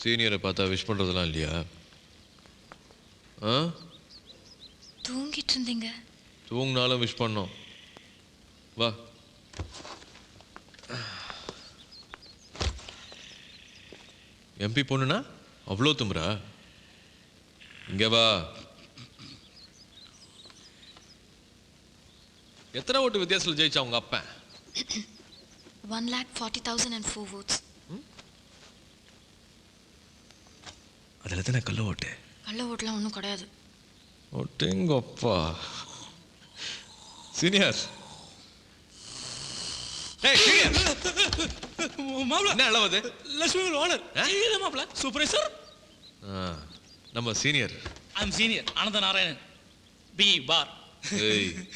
சீனியரை பார்த்தா விஷ் பண்றதெல்லாம் இல்லையா? தூங்கிட்டு இருந்தீங்க. தூங்கினாலும் விஷ் பண்ணோம். வா. எம்பி பொண்ணுனா அவ்வளோ தும்புறா? இங்க வா. எத்தனை ஓட்டு வித்தியாசத்தில் ஜெயிச்சா உங்க அப்பா? 1,40,004 votes. அதில் தானே கள்ள ஓட்டு? கள்ள ஓட்டுலாம் ஒன்றும் கிடையாது. ஒட்டேங்கப்பா. சீனியர். ஏய் சீனியர். மாப்ள என்ன அளவுது? லட்சுமி ஓனர் இல்ல மாப்ள சூப்பர்வைசர். நம்ம சீனியர். ஐ அம் சீனியர் ஆனந்த நாராயணன் பி பார். ஏய்